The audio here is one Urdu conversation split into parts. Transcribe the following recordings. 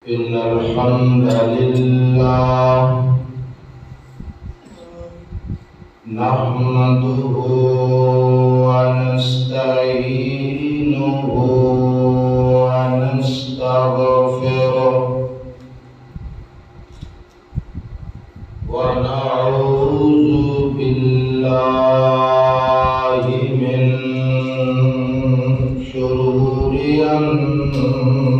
إن الحمد لله نحمده ونستعينه ونستغفره ونعوذ بالله من شرور أنفسنا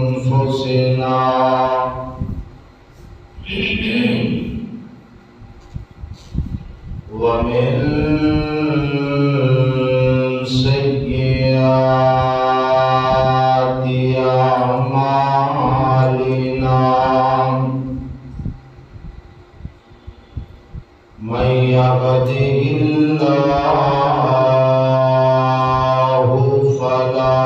ومن سيئات أعمالنا من يهده الله فلا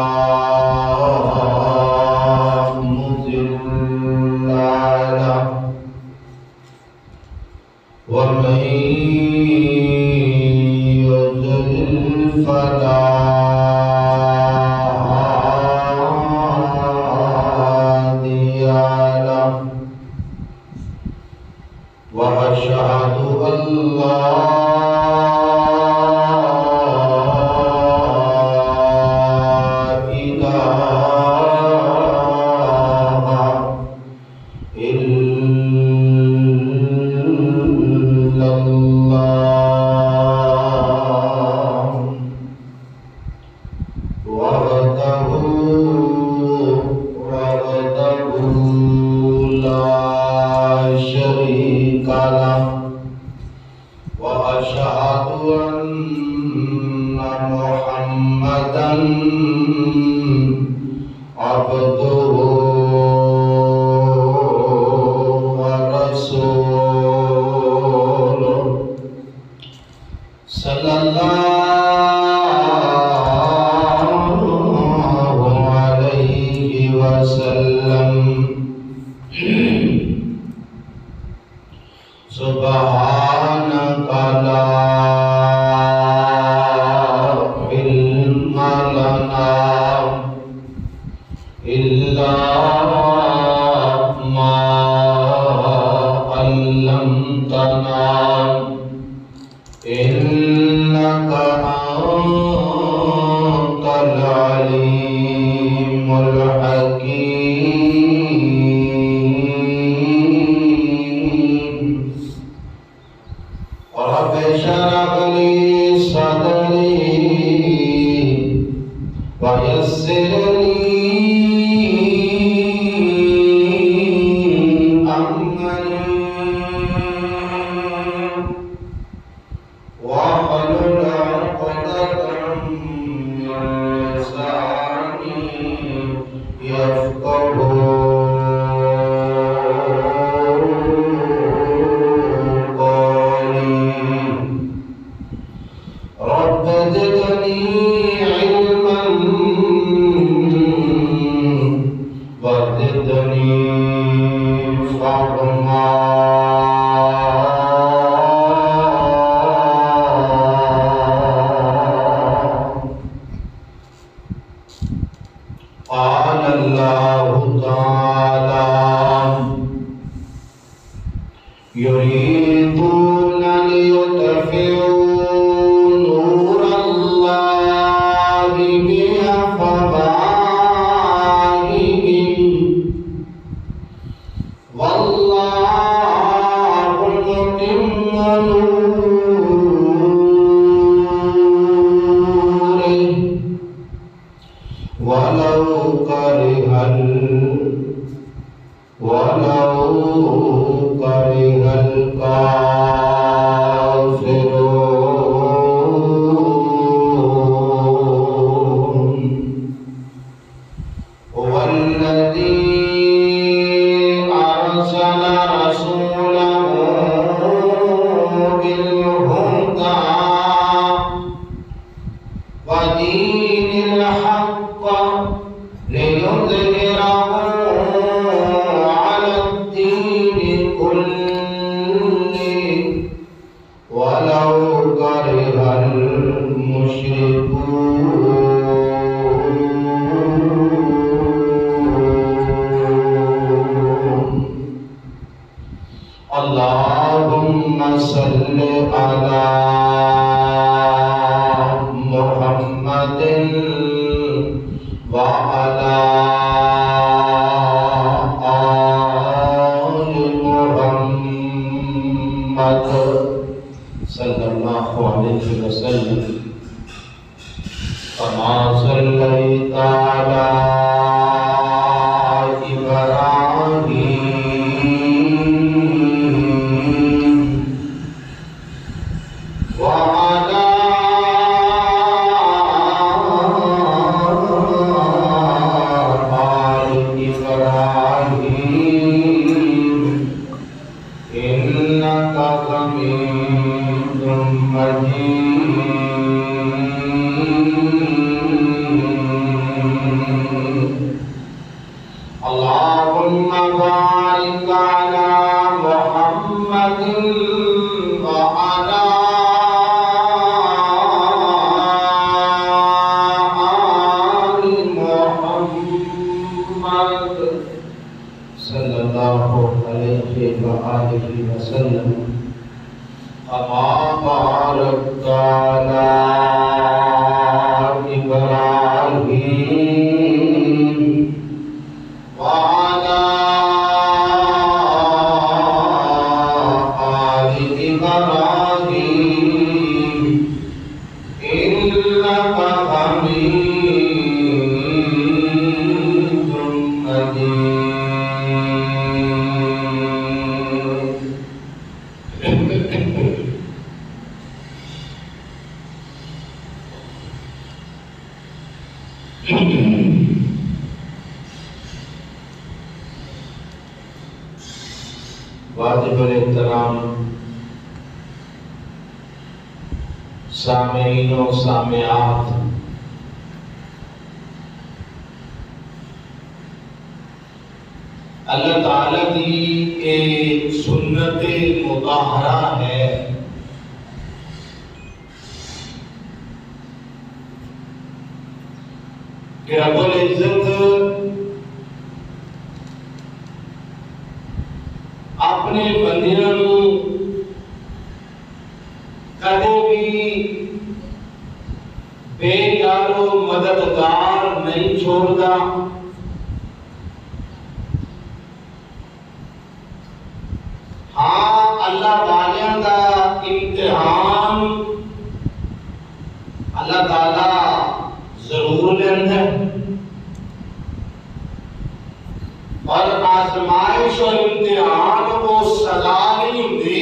مضل له ومن يضلل فلا هادي له وأشهد أن لا وأشهد أن محمدًا عبده ورسوله صلى الله عليه وسلم سبحانك لا علم لنا إلا ما علمتنا إنك أنت العليم الحكيم رب اشرح لي صدري ويسر لي أمري واحلل عقدة من لساني يفقهوا رب زدني علما وزدني فهما قال الله تعالى يريدون ليطفئوا والله متم نوره ولو كره الكافرون هو الذي أرسل رسوله بالهدى ودين الحق ليظهره على اللهم صل على محمد وعلى آل محمد صلی اللہ علیہ وسلم كما صليت على إبراهيم وعلى آل إبراهيم إنك حميد مجيد اللهم بارك على محمد وعلى آل محمد صلی اللہ علیہ وآلہ وسلم كما باركت على إبراهيم وعلى آل إبراهيم إنك حميد مجيد واجب الاحترام سامعین و سامعات، اللہ تعالیٰ کی ایک سنت مطہرہ ہے کہ رب العزت اپنے بندیاں نو کدے بھی بے یارو مددگار نہیں چھوڑدا۔ ہاں اللہ والیاں دا امتحان اللہ تعالیٰ ضرور لیندہ ہے، اور آزمائش اور امتحان کو سزا نہیں ہوتی،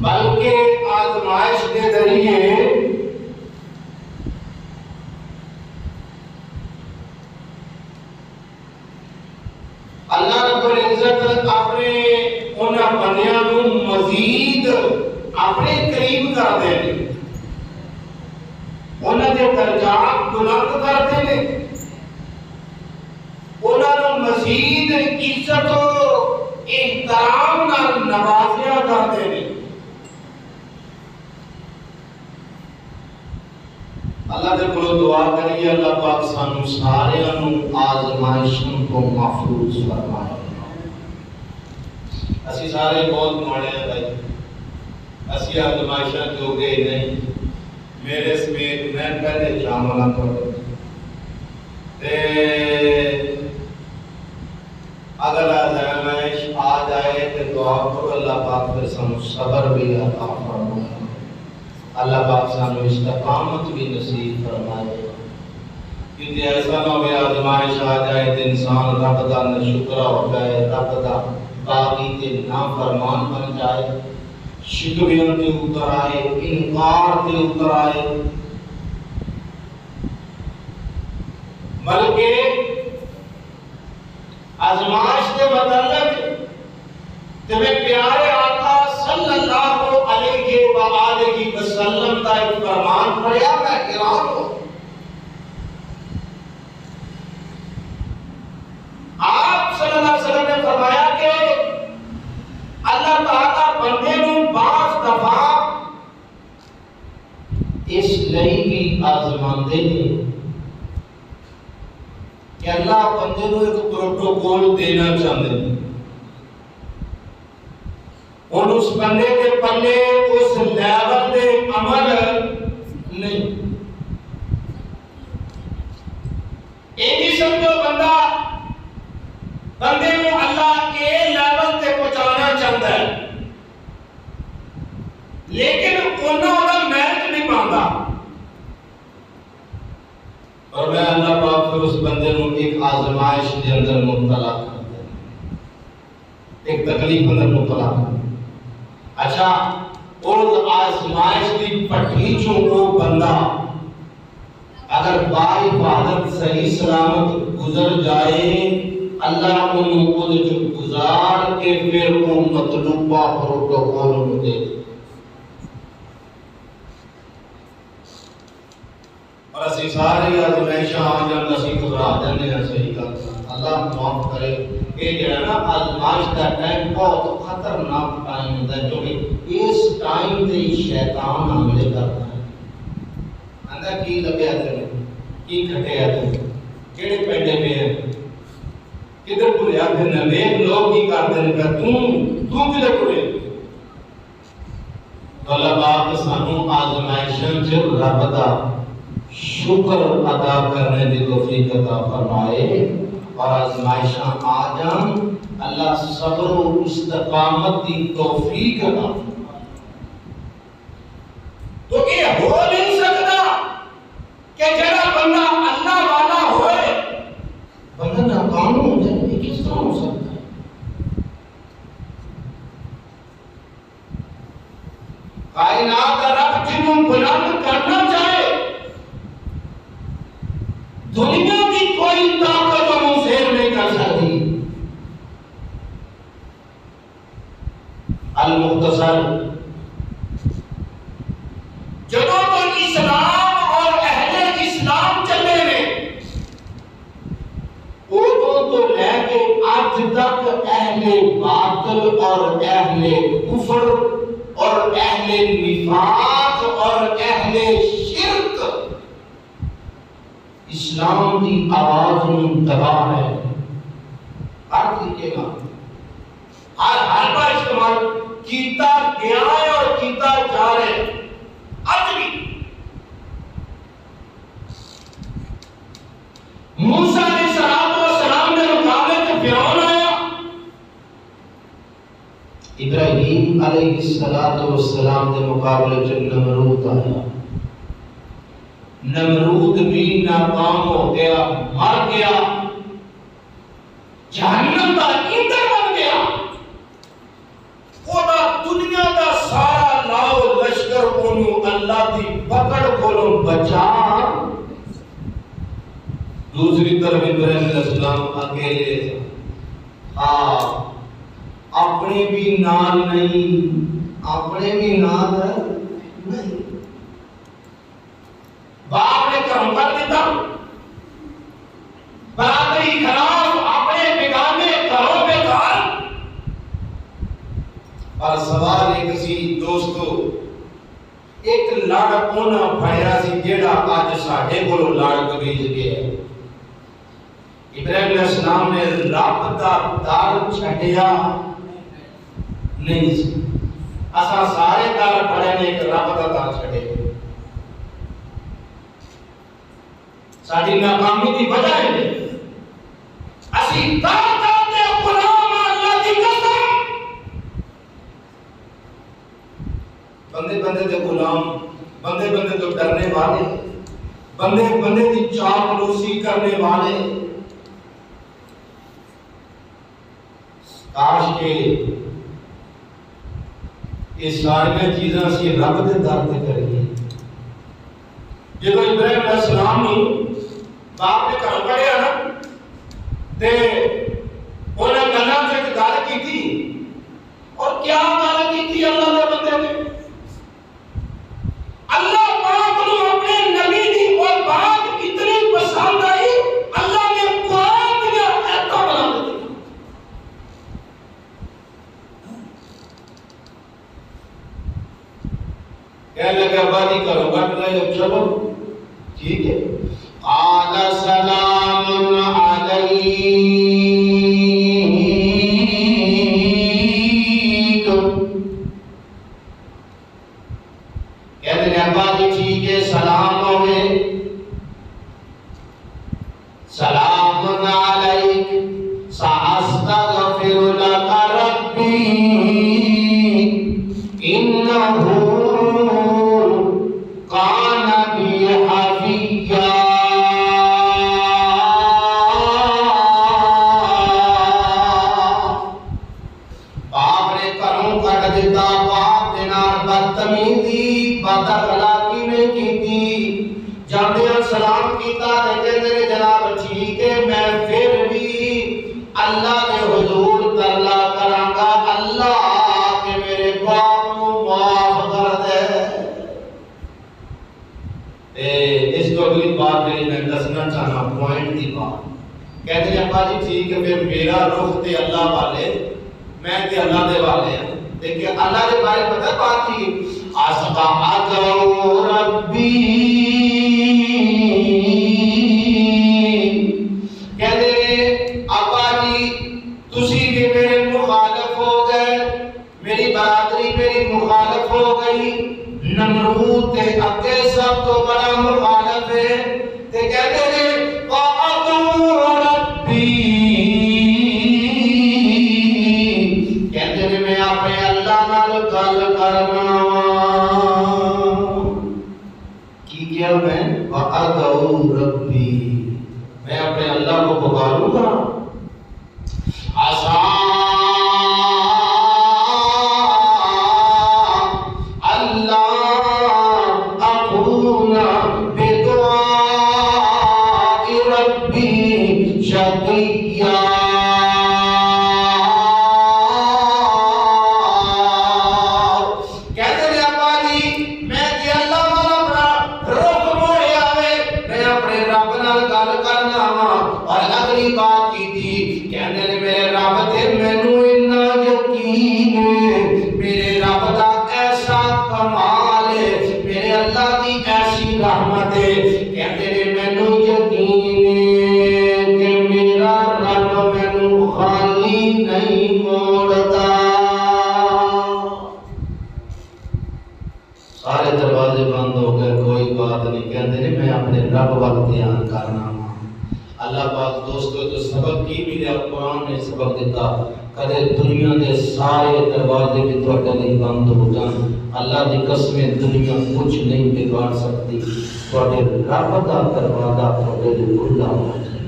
بلکہ آزمائش کے ذریعے اللہ رب العزت اپنے انہاں بندیاں کو مزید اپنے قریب کر دے، انہاں دے درجات بلند کرتے ہیں، انہاں کو مزید عزت و احترام نال نوازیا کرتے ہیں۔ اللہ دے کولوں دعا کریے اللہ پاک سانو سارے آزمائشوں کو محفوظ فرمائے۔ اسی سارے بہت ماڑے ہیں بھائی، اسی آزمائشاں جو گئے نہیں، میرے سمیت میں پہلے شامل ہوں۔ اگر آزمائش آ جائے تو دعا کرو اللہ پاک پھر سانو صبر بھی عطا فرمائے، اللہ پاک سانو استقامت بھی نصیب فرمائے، کیونکہ ایسا نہ ہو آزمائش آ جائے تو انسان رب دا ناشکرا ہو جائے، رب دا باغی تے نافرمان بن جائے، شکریوں تے اتر آئے، انکار تے اتر آئے، بلکہ آزمائش کے متعلق تمہیں پیارے آقا صلی اللہ علیہ وآلہ وسلم کا ایک فرمان پڑھیا، میں حیران ہوں۔ آپ صلی اللہ علیہ وسلم نے فرمایا کہ اللہ تعالیٰ بندے کو بعض دفعہ اس لئی بھی آزماندے ہیں کہ اللہ بندے کو ایک پروٹوکول دینا چاہتے ہیں۔ ہن اس بندے دے پلے اس لیول دے عمل نہیں. یہ سمجھو بندے کو اللہ کے لیول تے پہنچانا چاہتا ہے لیکن انہوں دا محنت نہیں پاتا. اور میں اللہ پاک پھر اس بندے کو ایک آزمائش کے اندر مبتلا کر دے, ایک تکلیف اندر مبتلا کر دے. اچھا اس آزمائش کی پٹھی چوں وہ بندہ اگر باعبادت صحیح سلامت گزر جائے, اللہ انہوں کو جو گزار کے پھر وہ مطلوبہ پروٹوکول انہوں دے. اور اسی سارے آزمائشاں آ جان اسی گھبرا جاندے ہیں. صحیح گل اللہ معاف کرے. یہ جڑا نا آزمائش کا ٹائم بہت خطرناک ٹائم ہوتا ہے کیونکہ اس ٹائم تے شیطان حملے کرتا ہے. آندا کی لگیا تے کی کھٹیا تے کیڑے پینڈے میں ہے کدھر ٹریا پھرنا ویکھ لوگ کی کرتے ہیں کہ تو کدھر ٹرے. اللہ پاک سانو آزمائشاں چ رب دا شکر ادا کرنے کی توفیق عطا فرمائے. اور آزمائشاں آ جان اللہ صبر و استقامت کی توفیق عطا فرمائے. تو یہ ہو نہیں سکتا کہ جڑا بندہ اللہ والا ہوئے بندہ ناکام ہو جائے. یہ کس طرح ہو سکتا ہے؟ کائنات کا رب جنوں بلند کرنا چاہے دنیا کی کوئی طاقت انہوں زیر نہیں کر سکتی. المختصر جب تو اسلام اور اہل اسلام چلے میں اردو تو لے کے آج تک اہل باطل اور اہل کفر اور اہل نفاق اور اہل شرک اسلام کی آواز میں دبا ہے. ہر طریقے کا ہر بار استعمال کیتا گیا ہے اور کیتا جا رہا ہے. آج بھی موسیٰ علیہ السلام نے مقابلے میں فرعون آیا, ابراہیم علیہ السلام کے مقابلے میں نمرود آیا. نمرود بھی ناکام ہو گیا, مر گیا, جہنم کا ایندھن بن گیا. خدا دنیا کا سارا لاؤ لشکر انہوں اللہ کی پکڑ کو بچا. دوسری طرف ابراہیم علیہ السلام اکیلے اپنے بھی نال نہیں, اپنے بھی نال نہیں. باپ نے کرم کر دیتا, برادری خلاف اپنے بگانے گھروں میں گھر. اور سوال ایک سی دوستو, ایک لڑ اونا پھڑیا سی جیڑا اج ساڈے کولوں لڑ گریز گیا. ابراہیم علیہ السلام نے رب دا در چھڈیا نہیں سی. اساں سارے در پڑے نے, ایک رب دا در چھڈے. ساری ناکامی کی وجہ ہے اسی طاقت دے غلام اللہ دی قسم. بندے بندے دے غلام, بندے بندے تو ڈرنے والے, بندے بندے دی چاپلوسی کرنے والے. کاش کے یہ ساری چیزاں سی رب دے در تے کریے. جب ابراہیم علیہ السلام نے باپ نے گھر پڑھیا نا تے انہیں گلاں سے گل کی تھی. اور کیا گل کی تھی اللہ دے بندے نے؟ اللہ پاک کو اپنے نبی دی اور بات اتنی پسند آئی, اللہ نے قرآن دیا ایتا بنا دیا. کہنے لگے ابا جی کرو کٹ رہے, چلو ٹھیک ہے. قال سلام علیکم میرا رخ تے اللہ والے میں تے اللہ دے والے ہیں دیکھیں اللہ دے بارے پتہ بات کی آسقا ادعو ربی کہتے ابا جی تسی بھی میرے مخالف ہو گئے میری برادری میری مخالف ہو گئی نمرود تے اگے سب تو بڑا مخالف ہے تے کہتے ہیں وَأَدْعُو رَبِّي کہتے ہیں میں اپنے اللہ نال گل کرنا کی کیا میں وَأَدْعُو رَبِّي میں اپنے اللہ کو پکاروں گا عَسَىٰ رب وقت دھیان کرنا اللہ پاک دوستو تو سبق کی ملے قرآن نے سبق دیتا کدے دنیا دے سارے دروازے بھی تھوڑے نہیں بند ہو جان اللہ دی قسمیں دنیا کچھ نہیں بگاڑ سکتی تھوڑے رب دا دروازہ تھوڑے دے کھلا ہو جائے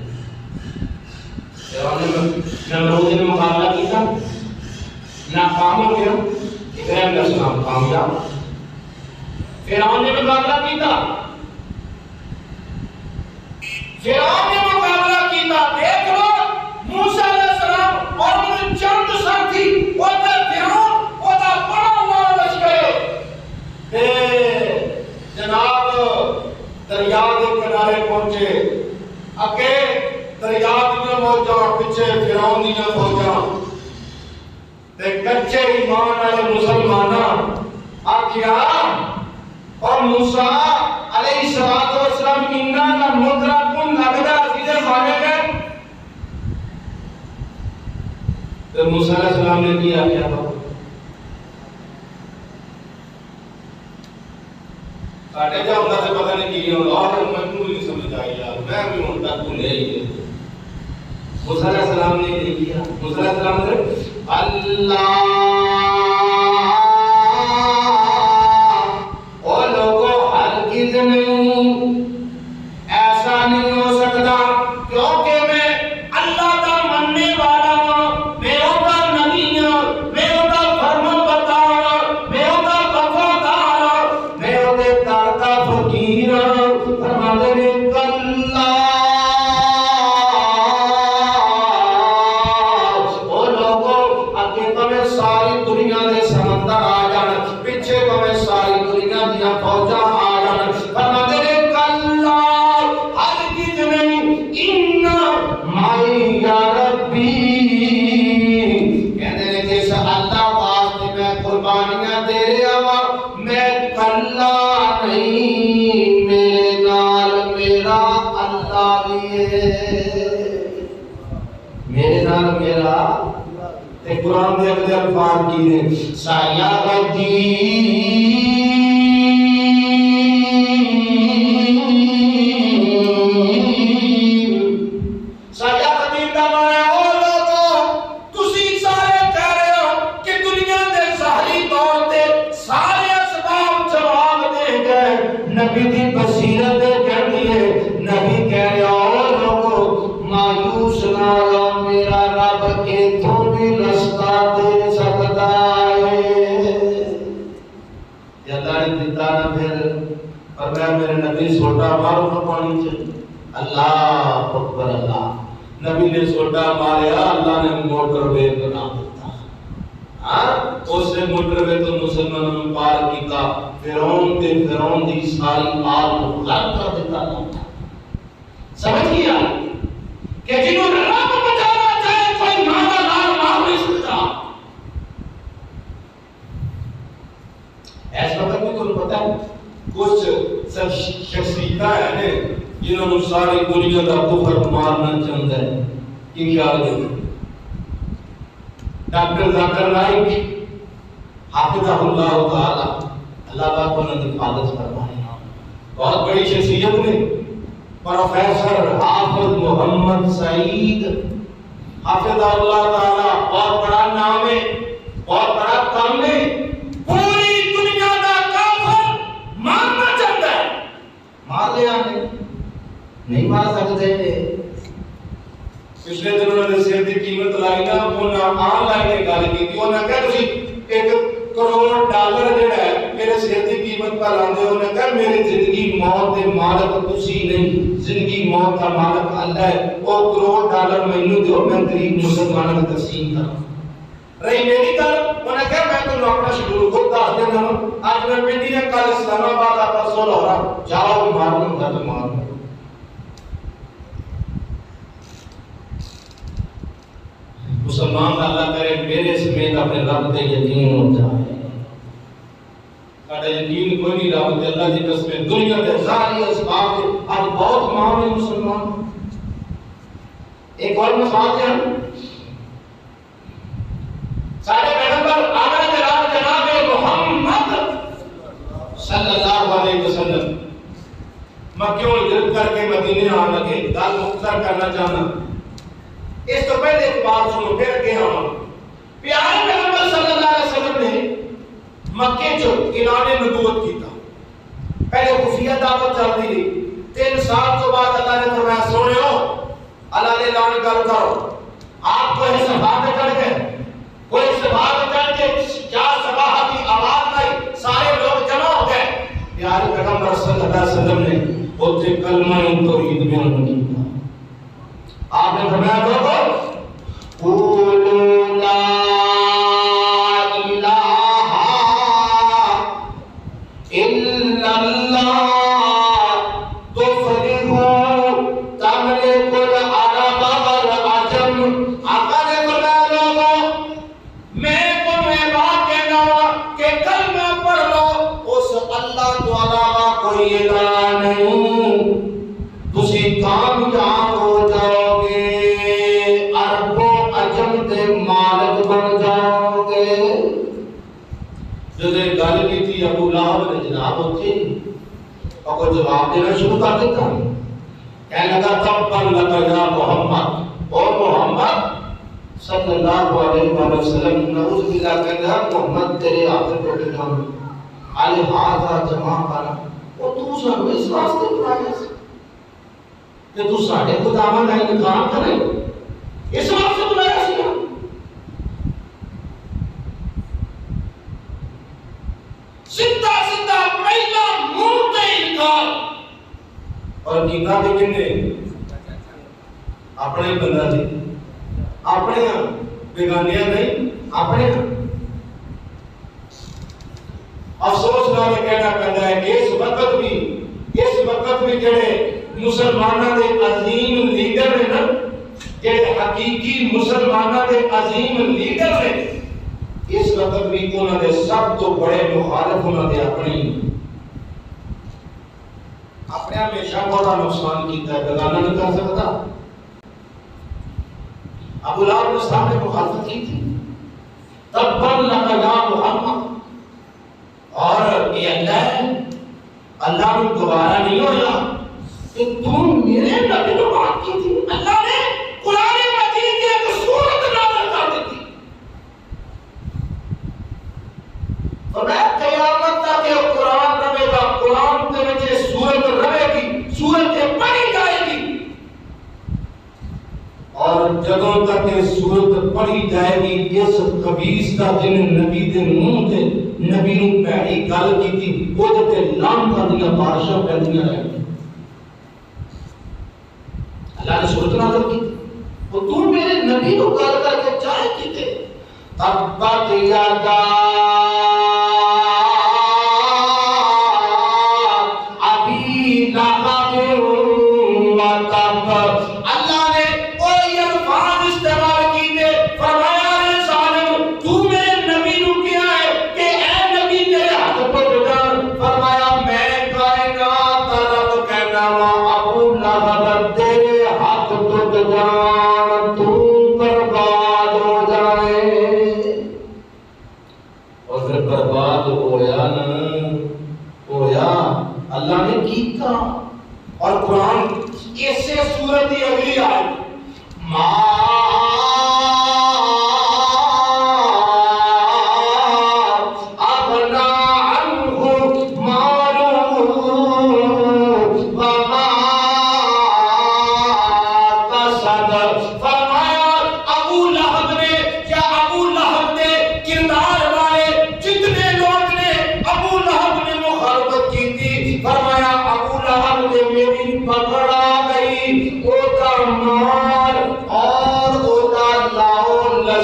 نمرود نے مقابلہ کیا ناکام ہو گیا ابراہیم علیہ السلام کامیاب فرعون نے مقابلہ کیا فرعون نے مقابلہ کیتا دیکھ لو موسیٰ علیہ السلام اور ان چند ساتھی وہ تا فرعون وہ تا بڑا اللہ لشکر جناب دریا کے کنارے پہنچے اگے دریا دیا موجاں پیچھے فرعون دیا موجاں تے کچے ایمان والے مسلماناں آکھیا اور موسیٰ علیہ السلام انہاں دا مدرکن لگدا سیدھے مارے گئے تو موسیٰ علیہ السلام نے کیا کیا تھا ساڑھے جا ہوتا سے پتہ نہیں کی ہوتا اور میں کیوں نہیں سمجھ آئی یار میں بھی ہوتا کیوں لے ہی موسیٰ علیہ السلام نے یہ کیا موسیٰ علیہ السلام نے اللہ ایسا نہیں ہو سکتا کیونکہ میں اللہ کا مننے والا ہوں میں ہوتا نبی ہوں میں ہوتا فرمان بردار میں ہوتا وفادار میں ہوتے داتا فقیر فرماتے ہیں کلا او لوگوں اگے تمہیں ساری دنیا دے سمندر آ جان پیچھے تمہیں ساری دنیا دیا فوجاں آ جان فرماتے ہیں میرے نال میرا تے قرآن دے اگلے الفاظ کی نے سایہ غدی سایہ غدی دا مانا او لوگو تسی سارے کہہ رہے ہو کہ دنیا دے ظاہری طور تے سارے اسباب جواب دے گئے نبی دی بصیرت دے کہتی ہے نبی کہہ رہے ہو لوگو مایوس نہ ہو میرا رب کے تو بھی رستہ دے سکتا ہے یا اللہ نے دیتا نہ پھر پر میں میرے نبی سوٹا مارو تو پانی چاہیے اللہ اکبر اللہ نبی نے سوٹا ماریا اللہ نے موٹر وے بنا دیتا اس سے موٹر وے تو مسلمانوں نے پار کیتا فرعون دی ساری آل کو غرق کر دیتا سمجھ گیا کہ جنہوں رب بچانا چاہے کوئی ساری دنیا کا کفر مارنا چاہتا ہے کہ کیا ہے ڈاکٹر ذاکر نائک حافظہ اللہ تعالی اللہ پاک انہوں نے حفاظت فرمائے بہت بڑی شخصیت نے پروفیسر حافظ محمد سعید حافظہ اللہ تعالی بہت بڑا نام ہے بہت بڑا کام ہے پوری دنیا کا کافر مارنا چاہتا ہے مار لیا نہیں مار سکتے پچھلے دن انہوں نے سیر دی قیمت لائی نا انہوں آن لائن گل کی انہوں نے کہا تسی $1 کروڑ جڑا ہے میرے سیر دی قیمت پہ لاندے انہوں نے کہا میری زندگی موت دے مالک تسی نہیں زندگی موت کا مالک اللہ ہے وہ $1 کروڑ مینوں دیو میں غریب مسلمانوں کو تقسیم کراں رہی میری گل انہوں نے کہا میں تمہیں اپنا شیڈول خود دس دینا آج میں پنڈی نے کل اسلام آباد پرسوں لاہور جاؤ مارنا ہوتا تو مارنا مسلمان اللہ کرے میرے سمیت اپنے رب تے یقین ہو جائے ساڈا یقین کوئی نہیں رب تے اللہ دی قسم دنیا دے ساری اسباب تے اج بہت مان ہے مسلمان ایک اور مثال ہے سارے پیغمبر آمن جناب محمد صلی اللہ علیہ وسلم مکہ ہجرت کر کے مدینے آنے لگے گل مختصر کرنا چاہنا اس تو پہلے ایک بات سنو پھر اگے آؤں پیارے پیغمبر صلی اللہ علیہ وسلم نے مکے چ اعلان نبوت کیتا پہلے خفیہ دعوت چل رہی 3 سال تو بعد اللہ نے فرمایا سنو اللہ نے اعلان کر کرو آپ کو اس بات پہ چڑھ گئے کوئی اس بات پہ چڑھ کے کیا صباح کی آواز آئی سارے لوگ جمع ہو گئے پیارے پیغمبر صلی اللہ علیہ وسلم نے اوتھے کلمہ توحید بیان کیا آپ نے فرمایا لوگو قولوا لا الہ الا اللہ تفلحوا تملک العرب والعجم آقا نے فرمایا لوگو میں تمہیں بات کہنا کہ کلمہ پڑھ لو اس اللہ تو علاوہ کوئی الہ نہیں تسی کامیاب ہو جاؤ مالک بن جاؤ گے جب گل کی تھی ابو لہب نے جناب ہوتے اور جواب دینا شروع کر دیتا کہنے لگا تبا لک یا محمد اور محمد صلی اللہ علیہ وسلم نعوذ باللہ کہنے لگا محمد تیرے ہاتھ ٹوٹے جان الہذا جمع کرنا اور تو سانو اس واسطے بلایا کہ تو ساڈے خداوند کا انکار کرے اس واسطے بلایا سی سیدھا سیدھا پہلا منہ تے انکار اور کیتا بھی کنے اپنے بندہ جی اپنے بیگانیاں نہیں اپنے افسوس نال کہنا پیندا ہے کہ اس وقت بھی جڑے مسلماناں دے عظیم لیڈر نے نا جڑے حقیقی مسلماناں دے عظیم لیڈر نے اس وقت بھی انہوں نے سب تو بڑے مخالف انہوں نے اپنے ہمیشہ بڑا نقصان کیتا ہے بگانا نہیں کر سکتا ابو لہب نے سامنے مخالفت کی تھی تبا لک یا محمد اور یہ اللہ نے دوبارہ نہیں ہویا کہ تم میرے نبی کو بات کی تھی اللہ نے قرآن مجید کی ایک سورت نازل کر دی تھی فرمایا قیامت تک یہ قرآن رہے گا قرآن کے وچ سورت رہے گی سورت پڑھی جائے گی اور جدوں تک یہ سورت پڑھی جائے گی اس خبیث کا جن نبی دے منہ تے نبی نو پیڑی گل کیتی او تے لعنت دیاں بارشاں پیندیاں رہیں اللہ نے سورت نازل کی وہ تو میرے نبی نو گل کر کے چاہے کیتے تبت یدا فرمایا میں کائنات رب کہنا وا ابو لہب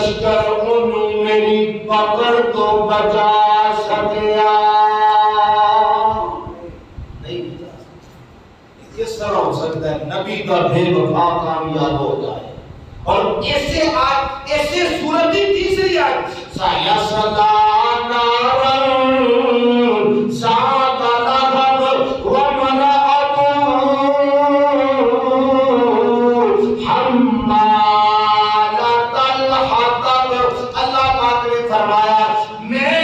لشکر انہوں میری پکڑ تو بچا سکیا نہیں بچا سکتا. کس طرح ہو سکتا ہے نبی کا بے وفا کامیاب ہو جائے؟ اور ایسے صورت کی تیسری آیت سایہ صدا نارن سات لہب ومرأت حمالت الحطب. اللہ پاک نے فرمایا میں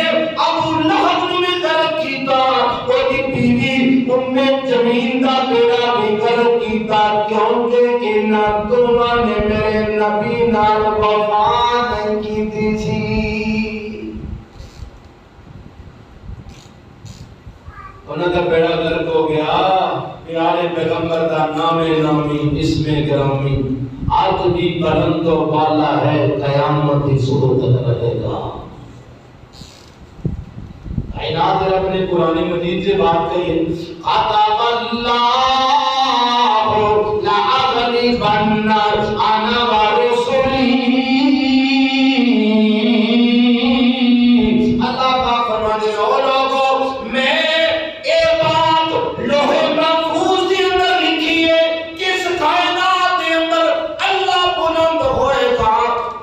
ابو لہب نے غلط کیتا اور دی بیوی جمین دا بیڑا بھی غلط کیتا کیونکہ انہاں دونوں نے میرے نبی نال وفا نہیں کیتی سی. انہاں دا بیڑا غلط ہو گیا. پیارے پیغمبر دا نام نامی اسم گرامی آج بھی بلند و بالا ہے قیامت کی صبح تک رہے گا. کائنات رب نے قرآن مجید سے بات کہی ہے قَتَبَ اللَّهُ لَأَغْلِبَنَّ أَنَا وَرُسُلِي. اللہ کا فرمانے او لوگوں میں اے بات لوح محفوظ کے اندر لکھی ہے کس کائنات کے اندر اللہ بلند ہوئے گا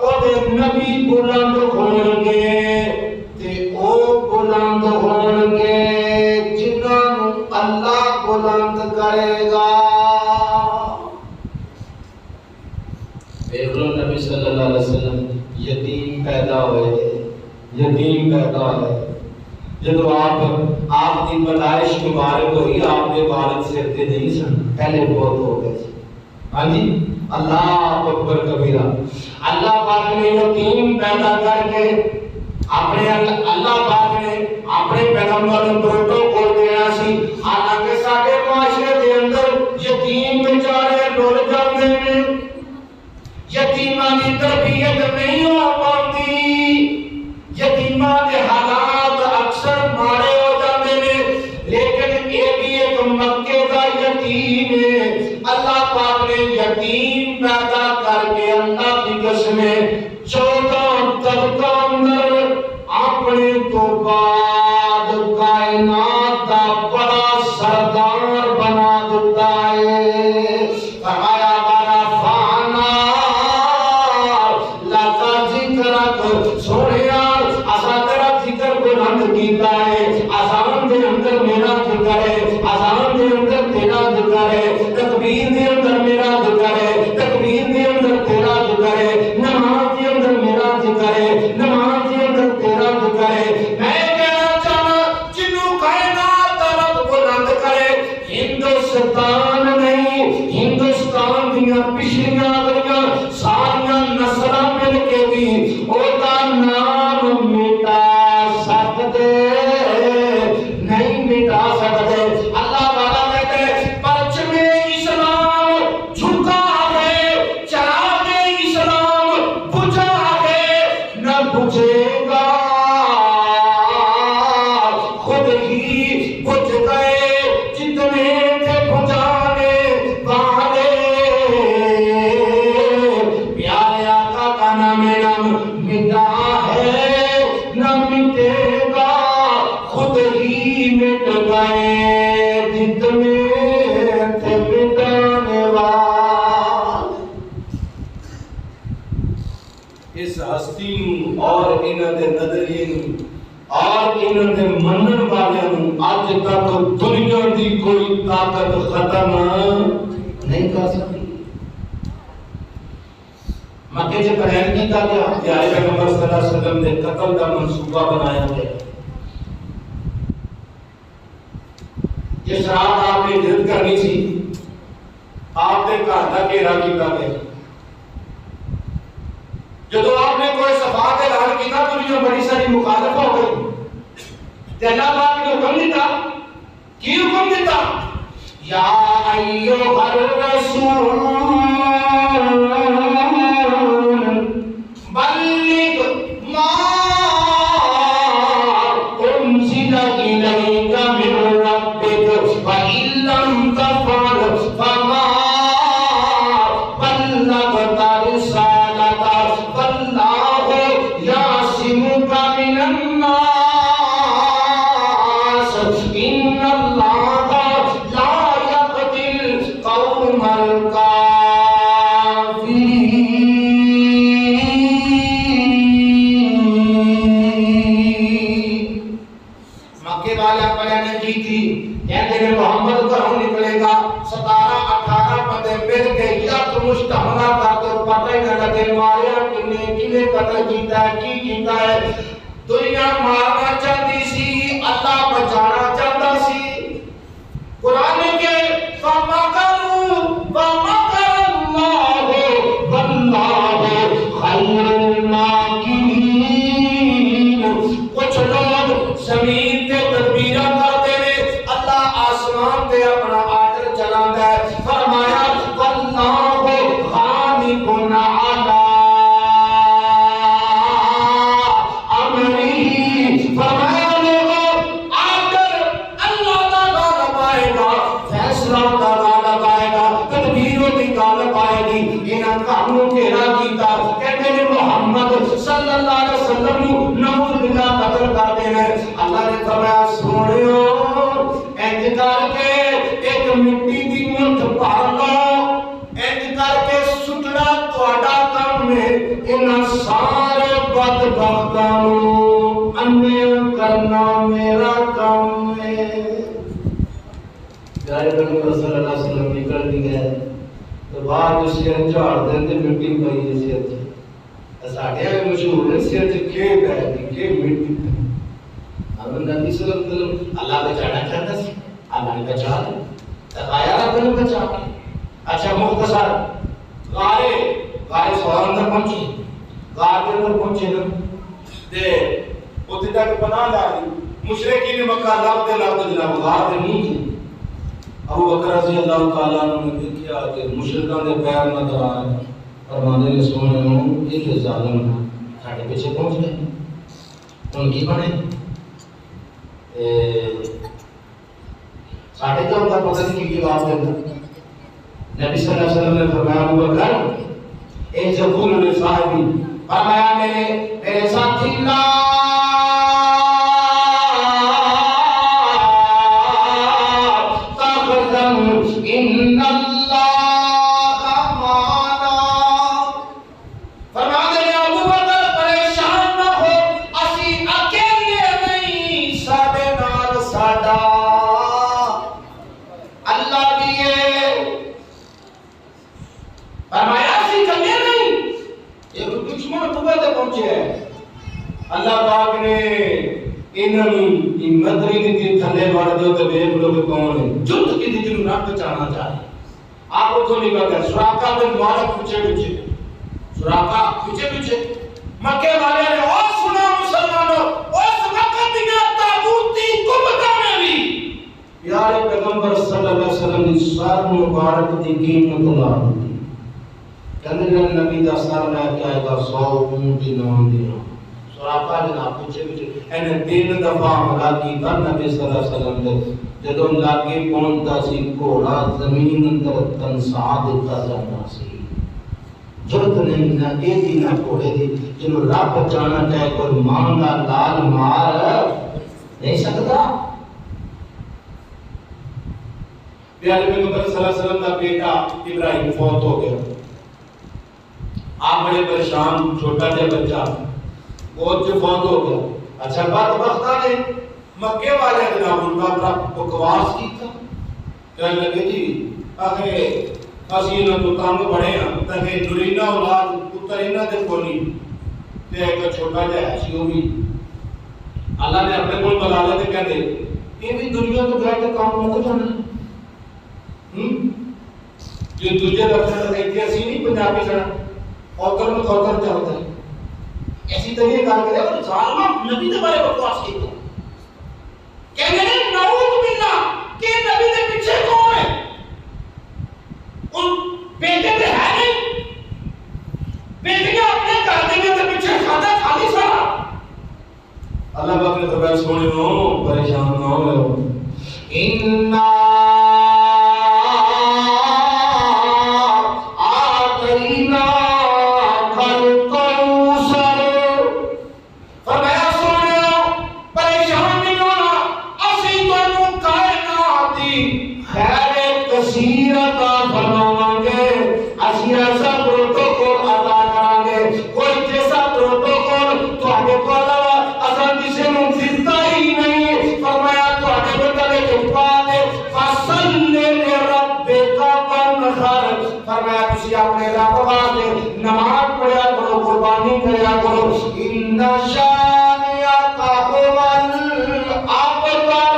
اور نبی بلند ہوں گے بلند ہون گے جنہوں اللہ بلند کرے گا. دیکھ لو نبی صلی اللہ علیہ وسلم یتیم پیدا ہوئے جب آپ کی پیدائش مبارک ہوئی آپ کے والد سے تے نہیں سن پہلے بہت ہو گئے. ہاں جی اللہ اکبر کبیرہ. اللہ پاک نے یتیم پیدا کر کے اپنے اللہ پاک نے اپنے پیغمبر کو پروٹوکول دیا سی. حالانکہ سارے معاشرے کے اندر یتیم بیچارے رول جاتے ہیں یتیماں کی تربیت نہیں ہو پاتی یتیماں کے حالات اکثر ماڑے ہو جاتے ہیں. لیکن یہ بھی ایک مکے کا یتیم ہے. اللہ پاک نے یتیم پیدا کر کے اللہ کی قسمیں 14 طبقہ اندر اپنے تو بعد کائنات کا بڑا سردار بنا دیتا ہے. فرمایا وَرَفَعْنَا لَكَ ذِكْرَكَ. سونیا اساں تیرا ذکر بلند کیتا ہے. اذان دے اندر میرا ذکر ہے. اذان دے اندر تیرا ذکر ہے. تکبیر دے اندر میرا ذکر ہے. تکبیر دے اندر تیرا ذکر ہے. نماز دے اندر میرا ذکر ہے. نماز دے اندر تیرا ذکر ہے. میں کہنا چاہنا جنوں کائنات رب بلند کرے ہندوستان نہیں ہندوستان دیاں پچھلیاں گلیاں ساریاں نسلاں مل کے بھی اودا نام مٹا سکتے نہیں مٹا سکتے. اللہ والا کہتے ہیں پرچم اسلام جھکا ہے چراغ اسلام بجھا ہے نہ بجھے گا خود ہی بجھ گئے جتنے تھے بجھانے والے. پیارے آقا کا نام مٹا ہے نہ مٹے گا خود ہی مٹ گئے جتنے تھے مٹانے والے. اس ہستی اور انہاں دے نظریے اور انہاں دے منن والے اج تک دنیا دی کوئی طاقت ختم نہیں کر سکی. مکے سے پلان کیتا گیا پیارے پیغمبر صلی اللہ علیہ وسلم نے قتل کا منصوبہ بنایا گیا. جس رات آپ نے ہجرت کرنی سی آپ نے گھر کا گھیرا کیتا گیا. جدو آپ نے کوئی صفات اعلان کیتا دنیا بڑی ساری مخالف ہو گئی. اللہ پاک نے حکم دیتا کی حکم دیتا یا ایھا الرسول بلغ ما انزل الیک من ربک فإن لم تفعل فما بلغت رسالته واللہ کنے قتل کیتا ہے کی کیتا ہے دنیا مارنا چاہتی سی اللہ بچانا چاہتا سی قرآن کے فَمَكَرُوا وَمَكَرَ اللَّهُ وَاللَّهُ خَيْرُ الْمَاكِرِينَ کچھ لوگ زمین تے تدبیرہ کرتے ہیں اللہ آسمان تے اپنا آرڈر چلاتا ہے فرمایا وَاللَّهُ غَالِبٌ عَلَىٰ محمد صلی اللہ علیہ وسلم نعوذ باللہ قتل کرتے ہیں اللہ نے فرمایا سنو انج کر کے ایک مٹی دی مٹھ بھر لو انج کر کے سٹنا تہاڈا کام ہے انہاں سارے بدبختاں نوں انیہ کرنا میرا کام ہے پیارے پیغمبر صلی اللہ علیہ وسلم نکل گئے تو بعد سر جھاڑ دیں تے مٹی پئی سر تے ساڈے مشہور ہے سر تے کے پے کے مٹی ہم نبی صلی اللہ علیہ وسلم اللہ بچانا چاہتا سی اللہ نے بچا لیا تقایا رب نے بچا لیا اچھا مختصر غارے سوال اندر پہنچے غار کے اندر پہنچے نا تے اوتھے تک پناہ لا دی مشرکین مکہ لب جناب غار دے نہیں ابو بکر رضی اللہ تعالیٰ عنہ نے دیکھا کہ مشرکان دے پیر نظر آ رہے فرماندے نے سونے ہوں یہ جو ظالم ساڈے پیچھے پہنچ گئے ان کی بنے ساڈے تو ان کا پتہ نہیں کی بات کرتا نبی صلی اللہ علیہ وسلم نے فرمایا ابو بکر اے یقول لصاحبی فرمایا میرے ساتھی لا ان اللہ مانا فرما دے ابو بکر پریشان نہ ہو اسی اکیلے نہیں ساڈے نال ساڈا اللہ بھی ہے فرمایا اسی اکیلے نہیں یہ دشمن توبہ تے پہنچے ہے اللہ پاک نے انہوں مدری دی تھلے بڑھ دو تو بیب لوگ کون ہے جت کی دی جنہوں رب بچانا چاہے آپ کو نکل گئے سراقہ بن مالک پیچھے سراقہ پیچھے مکے والے نے اور سنا مسلمانوں اس وقت دنیا تابوتی کبتا میں بھی پیارے پیغمبر صلی اللہ علیہ وسلم نے سر مبارک دی قیمت لا دی کہنے لئے نبی دا سر لے کے آئے گا 100 اونٹ انعام دیا سراقہ جناب پیچھے انہیں 3 دفعہ حملہ کیتا نبی صلی اللہ علیہ وسلم نے جدوں لاگے پہنچتا سی گھوڑا زمین اندر تنسا دیتا جاتا سی ضرورت نہیں نہ ایدی نہ گھوڑے دی جنہوں رب بچانا چاہے کوئی مانگا لال مار نہیں سکتا پیارے پیغمبر صلی اللہ علیہ وسلم کا بیٹا ابراہیم فوت ہو گیا آپ بڑے پریشان چھوٹا جا بچہ بہت جو فوت ہو گیا اچھا بدبختہ نے مکے والے جناب ان کا بڑا بکواس کی تھا کہنے لگے جی آخر اسی انہوں تو تانگ بڑھے ہیں تاکہ نورینہ اولاد پتر انہوں دے کھولی تے ایک چھوٹا جا ایسی ہوئی اللہ نے اپنے کول بلا لے تے کہہ دے یہ بھی دنیا تو گئے تو کام مکو جانا جو دوجے دفتر دیکھتے اسی نہیں پنجابی سڑا اوکر میں خوکر چاہتا ہے ایسی طریقے کار کرے اور ظالمہ نبی دے بارے بکواس کی تو کہنے لئے نعوذ باللہ کہ نبی دے پیچھے کون ہے ان بیٹے دے ہے نہیں بیٹیاں اپنے کردے دے پیچھے کھاتا خالی سارا اللہ باق نے فرمایا سونے ہو پریشان نہ ہو انہا فرمایا تو قربانی کریا کرو. ان شانئک هوال ابتر.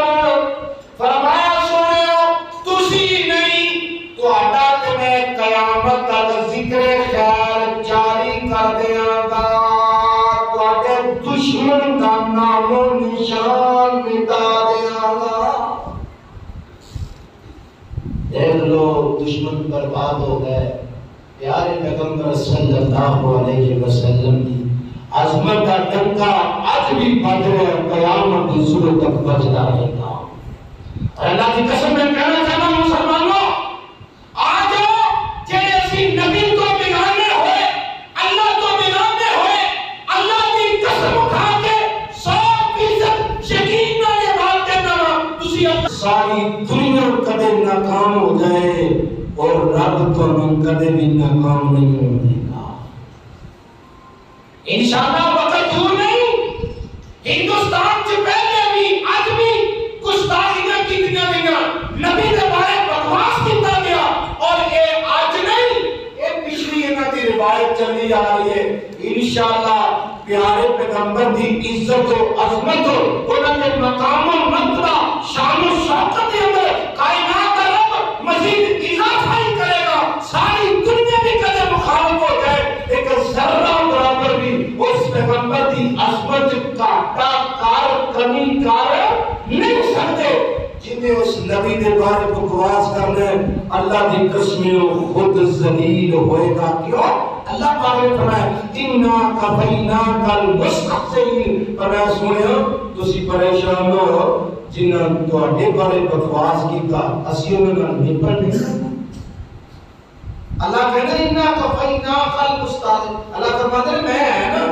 فرمایا سنو تسی نہیں تہاڈا تے میں قیامت تک ذکر خیر جاری کر دیاں گا. تہاڈے دشمن دا نام و نشان مٹا دیاں گا. دیکھ لو دشمن برباد ہو گئے. پیارے پیغمبر صلی اللہ علیہ وسلم کی عظمت کا ڈنکا آج بھی بج رہا ہے. قیامت کی صورت تک بجتا رہے گا. اور اللہ کی قسم میں کہنا چاہتا ہوں مسلمانوں, آج جے اسی نبی کو بگاڑنے ہوئے, اللہ کو بگاڑنے ہوئے, اللہ کی قسم کھا کے 100% یقین نہ یہ بات کہنا تسی ساری دنیا کدے ناکام ہو جائے اور رب تو کدے بھی ناکام نہیں ہونے گا. انشاءاللہ وقت دور نہیں. ہندوستان سے پہلے بھی آج بھی گستاخیاں کی گئیاں, نبی کے بارے بکواس کیتا گیا, اور یہ آج نہیں, یہ پچھلی انہاں کی روایت چلی آ رہی ہے. انشاءاللہ پیارے پیغمبر کی عزت و عظمت و انہاں کے مقام و مرتبہ شان و شوکت کے اندر کائنات کا رب مزید اضافہ ہی کرے گا. ساری دنیا بھی کدے مخالف ہو جائے, ایک ذرہ برابر بھی اس پیغمبر کی عظمت کا کار کمی کار نہیں سکتے. جنہیں اس نبی کے بارے بکواس کرنے اللہ کی قسم خود ذلیل ہوئے گا. کیوں؟ اللہ پاک نے فرمایا اِنَّا كَفَيْنَاكَ الْمُسْتَهْزِئِينَ. فرمایا سنو تسی پریشان نہ ہو, جنہاں تہاڈے بارے بکواس کیتا اسی انہاں نال نپٹ نہیں. اللہ کہتا ہے اِنَّا كَفَيْنَاكَ الْمُسْتَهْزِئِينَ. اللہ فرماتا ہے میں ہے نا.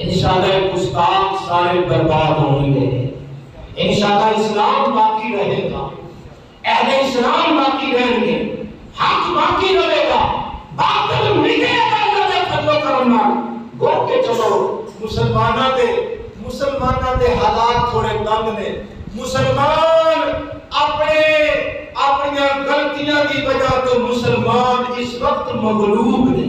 انشاءاللہ گستاخ سارے برباد ہوں گے. انشاءاللہ اسلام باقی رہے گا, اہل اسلام باقی رہیں گے, حق باقی رہے گا, باطل مٹے گا. اللہ نے فضل و کرم نال گو کے چلو. مسلماناں دے حالات تھوڑے تنگ نے. مسلمان اپنی غلطیاں دی وجہ تو مسلمان اس وقت مغلوب نے,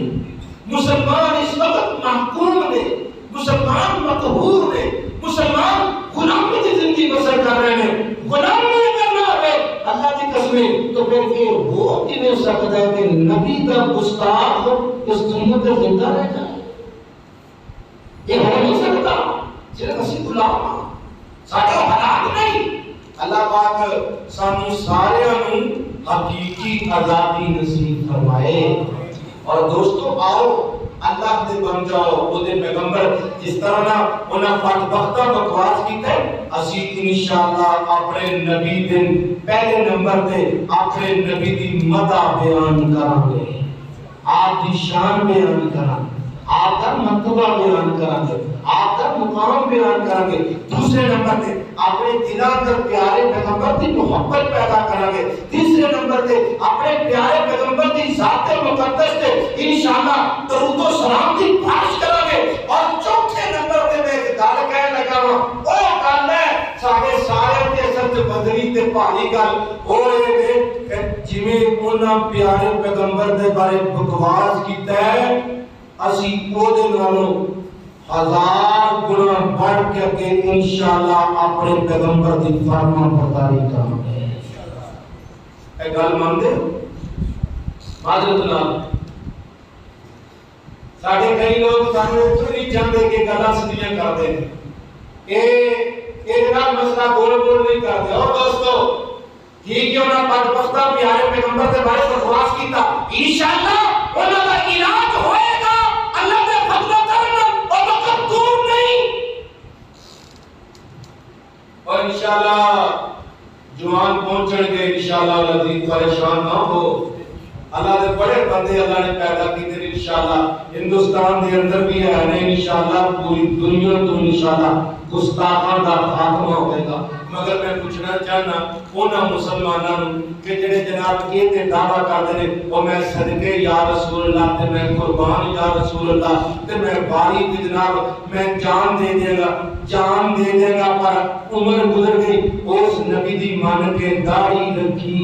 مسلمان اس وقت محکوم نے, مسلمان مقہور نے, مسلمان غلامی کی زندگی بسر کر رہے ہیں. غلامی کرنا ہے اللہ کی قسم. تو پھر یہ ہو کہ نہیں سکتا ہے کہ نبی کا گستاخ اس دنیا پر زندہ رہ جائے. یہ ہو نہیں سکتا. صرف اسی غلام سارے حالات نہیں. اللہ پاک سانو سارے حقیقی آزادی نصیب فرمائے. اور دوستو آؤ اللہ دے بن جاؤ. وہ دے پیغمبر جس طرح نہ انہاں بدبختہ بکواس کیتے, اسی انشاءاللہ اپنے نبی دن پہلے نمبر تے اپنے نبی دی مدح بیان کریں گے, آپ دی شان بیان کریں گے, آپ کا مرتبہ بیان کریں گے, آپ کا مقام بیان کریں گے. دوسرے نمبر تے اپنے دلاں اندر پیارے پیغمبر کی محبت پیدا کریں گے. تیسرے نمبر تے اپنے پیارے پیغمبر کی ذات مقدس تے انشاءاللہ درود و سلام کی بارش کریں گے. اور چوتھے نمبر تے میں ایک گل کہنے لگا ہوں, او گل ہے سارے سارے تے سچ بدری تے پہلی گل او اے جویں انہاں پیارے پیغمبر دے بارے بکواس کیتا ہے, اسی او دے نالوں 1000 گنا بڑھ کے انشاءاللہ اپنے پیغمبر دی فرما برداری کریں گے. اے گل مان دے معذرت نال ساڈے کئی لوگ سانو اتنے نہیں جانتے کہ گلاں سیدھیاں کردے نے. اے جناب مسئلہ بول نہیں کرتے. اور دوستو ٹھیک ہے انہاں بدبختہ پیارے پیغمبر دے بارے بکواس کیتا, انشاءاللہ انہاں دا علاج ہوئے گا اللہ دے فضل و کرم, اور وقت دور نہیں. اور انشاءاللہ جوان پہنچن گے انشاءاللہ العزیز, پریشان نہ ہو. اللہ دے بڑے بندے اللہ نے پیدا کیتے ہیں انشاءاللہ. ہندوستان دے اندر بھی ہے نے انشاءاللہ, پوری دنیا تو انشاءاللہ گستاخاں دا خاتمہ ہوئے گا. مگر میں پوچھنا چاہنا انہاں مسلماناں کہ جڑے جناب یہ تے دعویٰ کرتے ہیں او میں صدقے یا رسول اللہ تے میں قربان یا رسول اللہ تے میں باری تے جناب میں جان دے دے گا, پر عمر گزر گئی. اس نبی دی مان کے داڑھی رکھی,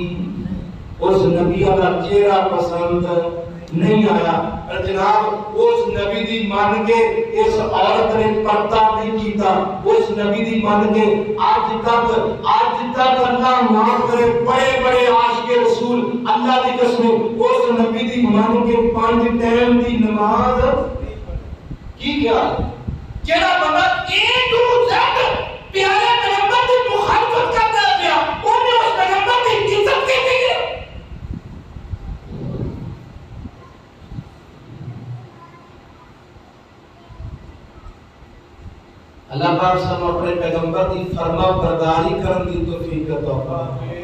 اس نبی دا چہرہ پسند, نہیں آیا۔ جناب اس نبی دی مان کے اس عورت نے پردہ نہیں کیتا، اس نبی دی مان کے آج تک اللہ معاف کرے بڑے بڑے عاشق رسول اللہ دی قسم اس نبی دی مان کے 5 ٹائم دی نماز کی کیا جڑا بندہ اے ٹو زیڈ پیارے پیغمبر کی مخالفت کرتا ہے انہیں اس پیغمبر کی عزت کی گئی ہے۔ اللہ پاک سب اپنے پیغمبر کی فرما برداری کرن دی توفیق عطا فرمائے۔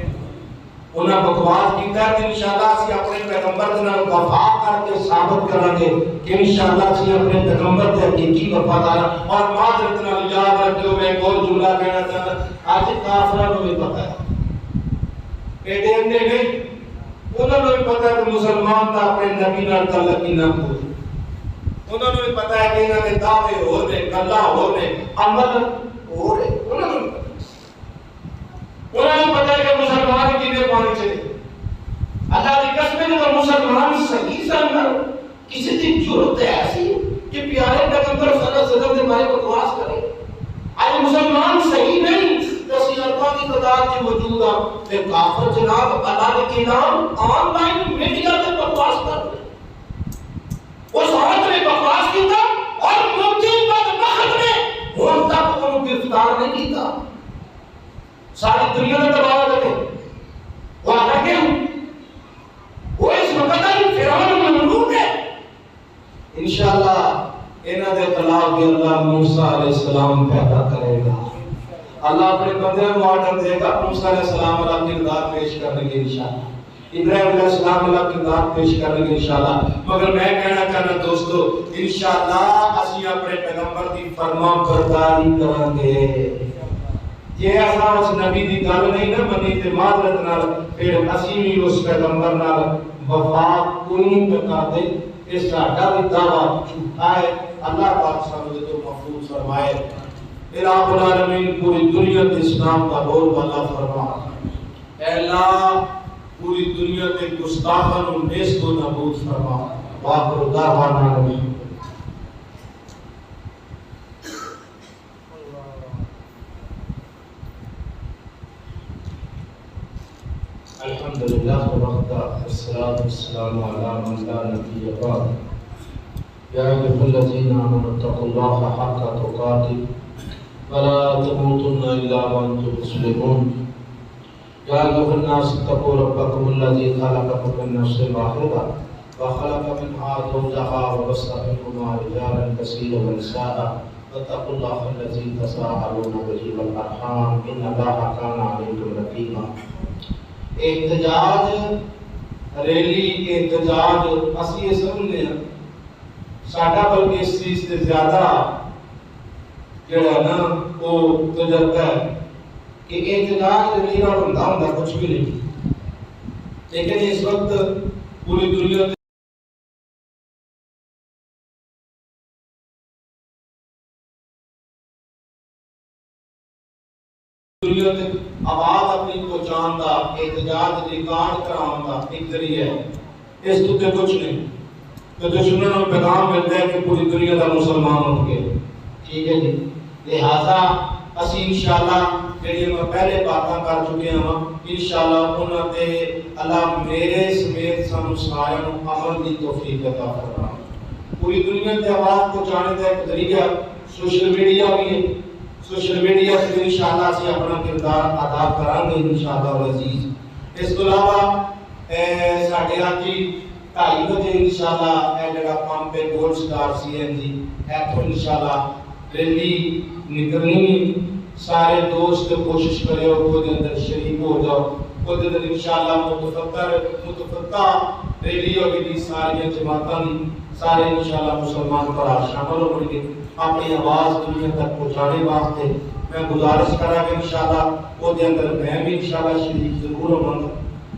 انہاں بکواس کیتا ہے کہ انشاءاللہ اسی اپنے پیغمبر دے نال وفا کر کے ثابت کریں گے کہ انشاءاللہ اسی اپنے پیغمبر دے حقیقی وفادار اور معذرت نال یاد رکھو میں ایک اور جملہ کہنا چاہتا اج کافراں نوں بھی پتہ ہے ایڈے اندے نہیں انہاں نوں بھی پتہ ہے کہ مسلمان دا اپنے نبی نال تعلق کنا ہو، انہوں نے بھی پتا ہے کہ انہوں نے دعوے ہو رہے گلا ہو رہے عمل ہو رہے، انہوں نے پتا ہے کہ مسلمان کتنے پانے چلے اللہ کی قسم ہے کہ مسلمان صحیح سمجھ کسی کی ضرورت ہے ایسی کہ پیارے پیغمبر صلی اللہ علیہ وسلم کے بارے بکواس کرے۔ آج مسلمان صحیح نہیں تو سیارتوں کی تعداد سے موجود ہے کہ کافر جناب اللہ کے نام آن لائن میڈیا پہ بکواس کر رہے۔ اس عورت نے بکواس کیتا اور مفتی بدبخت نے ہون تک انہوں گرفتار نہیں کیتا، ساری دنیا میں تباہ کرتے وہ آگا کیا وہ اس مقدر فرعون مملوک ہے۔ انشاءاللہ انہاں دے خلاف بھی اللہ موسیٰ علیہ السلام پیدا کرے گا، اللہ اپنے بندے کو آرڈر دے گا موسیٰ علیہ السلام والا کردار پیش کرنے کے انشاءاللہ، ابراہیم علیہ السلام والا کردار پیش کرنے کے انشاءاللہ۔ مگر میں کہنا چاہنا دوستو انشاءاللہ اسی اپنے پیغمبر کی فرما برداری کریں گے۔ یہ ایسا اس نبی دی گل نہیں نہ منی تے معذرت نال پھر اسی بھی اس پیغمبر نال وفا کوئی پہ کر دے، اس ساڈا بھی دعویٰ جھوٹا ہے۔ اللہ پاک سمجھ تو محفوظ فرمائے۔ الہ العالمین پوری دنیا تے اسلام کا بول بالا فرما۔ اے اللہ پوری دنیا تے گستاخاں نوں نیست و نابود فرما۔ وآخر دعوانا الحمدللہ وحدہ والصلاة والسلام علی من لا نبی بعد۔ یا ایھا الذین آمنوا اتقوا اللہ حق تقاتہ ولا تموتن الا وانتم مسلمون۔ یا ایھا الناس اتقوا ربکم الذی خلقکم من نفس واحدہ وخلق منها زوجها وبث منهما رجالا کثیرا ونساء واتقوا اللہ الذی تساءلون بہ والارحام ان اللہ کان علیکم رقیبا۔ احتجاج ریلی احتجاج اسی یہ سمجھنے ہیں ساڈا بلکہ اس چیز سے زیادہ جڑا نا وہ تجربہ ہے کہ احتجاج ریلی نال ہوندا کچھ بھی نہیں، لیکن اس وقت پوری دنیا آواز اپنی پہنچان دا احتجاج ریکارڈ کران دا ایک ذریعہ ہے، اس تو کچھ نہیں۔ تو دشمنوں کو پیغام ملتا ہے کہ پوری دنیا دا مسلمان ہو گئے، ٹھیک ہے جی۔ لہذا اسی انشاءاللہ جڑی میں پہلے باتاں کر چکے ہاں انشاءاللہ انہاں تے اللہ میرے سمیت سانو سارے عمل دی توفیق عطا فرمائے۔ پوری دنیا تے آواز پہنچانے دا ایک ذریعہ سوشل میڈیا بھی ہے، سوشل میڈیا سے انشاءاللہ اسی اپنا کردار ادا کریں گے انشاءاللہ العزیز۔ اس کے علاوہ ساڈے آج 2:30 بجے انشاءاللہ اے جڑا پمپ گولڈ سٹار سی این جی ایتھوں انشاءاللہ ریلی نکلنی، سارے دوست کوشش کریو خود اندر شریک ہو جاؤ، خود اندر انشاءاللہ متفتح ریلی ہوگی، ساری جماعتاں سارے انشاءاللہ مسلمان بھرا شامل ہو گے اپنی آواز دنیا تک پہنچانے واسطے۔ میں گزارش کرا کہ انشاءاللہ وہ دے اندر میں بھی انشاءاللہ شریک ضرور ہوں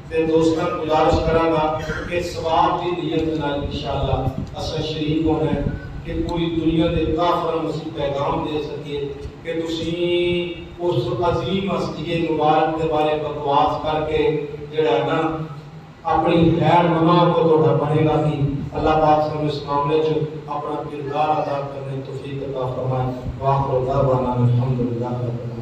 تے دوستاں گزارش کراں گا کہ ثواب دی نیت نال انشاءاللہ اسا شریک ہونا ہے کہ پوری دنیا دے کافراں مسیح پیغام دے سکے کہ تسی اس عظیم ہستی مبارک دے بارے بکواس کر کے جڑا نا اپنی خیر منا کو توڑا بنے گا کہ اللہ پاک سے اس معاملے سے اپنا کردار ادا کرنے توفیق عطا فرمائے. وآخر دعوانا الحمدللہ.